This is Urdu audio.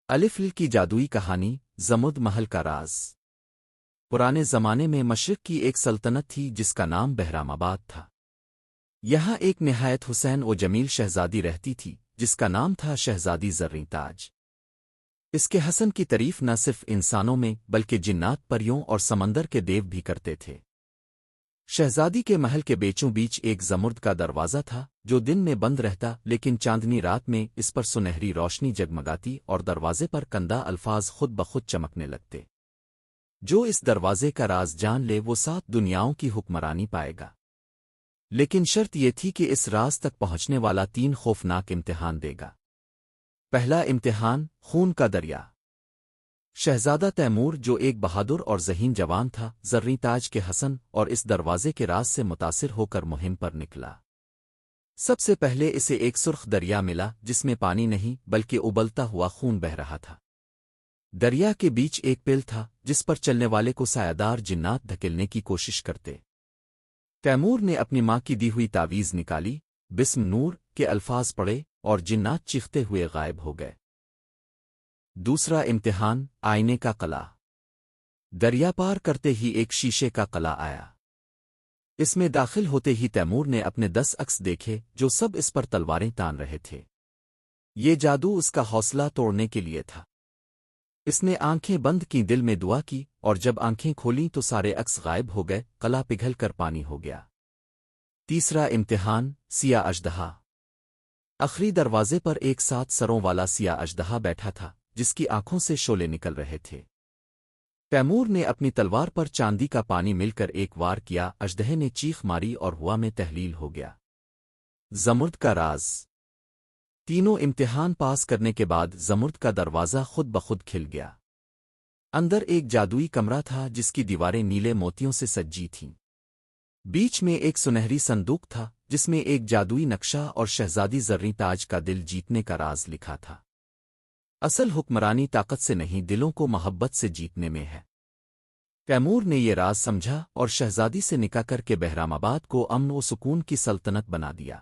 الف ل کی جادوئی کہانی زمرد محل کا راز۔ پرانے زمانے میں مشرق کی ایک سلطنت تھی جس کا نام بہرام آباد تھا۔ یہاں ایک نہایت حسین و جمیل شہزادی رہتی تھی جس کا نام تھا شہزادی زریں تاج۔ اس کے حسن کی تعریف نہ صرف انسانوں میں بلکہ جنات، پریوں اور سمندر کے دیو بھی کرتے تھے۔ شہزادی کے محل کے بیچوں بیچ ایک زمرد کا دروازہ تھا جو دن میں بند رہتا، لیکن چاندنی رات میں اس پر سنہری روشنی جگمگاتی اور دروازے پر کندہ الفاظ خود بخود چمکنے لگتے۔ جو اس دروازے کا راز جان لے وہ 7 دنیاؤں کی حکمرانی پائے گا، لیکن شرط یہ تھی کہ اس راز تک پہنچنے والا 3 خوفناک امتحان دے گا۔ پہلا امتحان، خون کا دریا۔ شہزادہ تیمور، جو ایک بہادر اور ذہین جوان تھا، زریں تاج کے حسن اور اس دروازے کے راز سے متاثر ہو کر مہم پر نکلا۔ سب سے پہلے اسے ایک سرخ دریا ملا جس میں پانی نہیں بلکہ ابلتا ہوا خون بہہ رہا تھا۔ دریا کے بیچ ایک پل تھا جس پر چلنے والے کو سایہ جنات دھکیلنے کی کوشش کرتے۔ تیمور نے اپنی ماں کی دی ہوئی تعویذ نکالی، بسم نور کے الفاظ پڑھے اور جنات چیختے ہوئے غائب ہو گئے۔ دوسرا امتحان، آئینے کا قلعہ۔ دریا پار کرتے ہی ایک شیشے کا قلعہ آیا۔ اس میں داخل ہوتے ہی تیمور نے اپنے 10 عکس دیکھے جو سب اس پر تلواریں تان رہے تھے۔ یہ جادو اس کا حوصلہ توڑنے کے لیے تھا۔ اس نے آنکھیں بند کی، دل میں دعا کی، اور جب آنکھیں کھولیں تو سارے عکس غائب ہو گئے، قلعہ پگھل کر پانی ہو گیا۔ تیسرا امتحان، سیاہ اژدہا۔ آخری دروازے پر ایک 7 سروں والا سیاہ اژدہا بیٹھا تھا جس کی آنکھوں سے شعلے نکل رہے تھے۔ تیمور نے اپنی تلوار پر چاندی کا پانی مل کر ایک وار کیا، اژدہے نے چیخ ماری اور ہوا میں تحلیل ہو گیا۔ زمرد کا راز۔ تینوں امتحان پاس کرنے کے بعد زمرد کا دروازہ خود بخود کھل گیا۔ اندر ایک جادوئی کمرہ تھا جس کی دیواریں نیلے موتیوں سے سجی تھیں۔ بیچ میں ایک سنہری صندوق تھا جس میں ایک جادوئی نقشہ اور شہزادی زریں تاج کا دل جیتنے کا راز لکھا تھا۔ اصل حکمرانی طاقت سے نہیں، دلوں کو محبت سے جیتنے میں ہے۔ تیمور نے یہ راز سمجھا اور شہزادی سے نکاح کر کے بہرام آباد کو امن و سکون کی سلطنت بنا دیا۔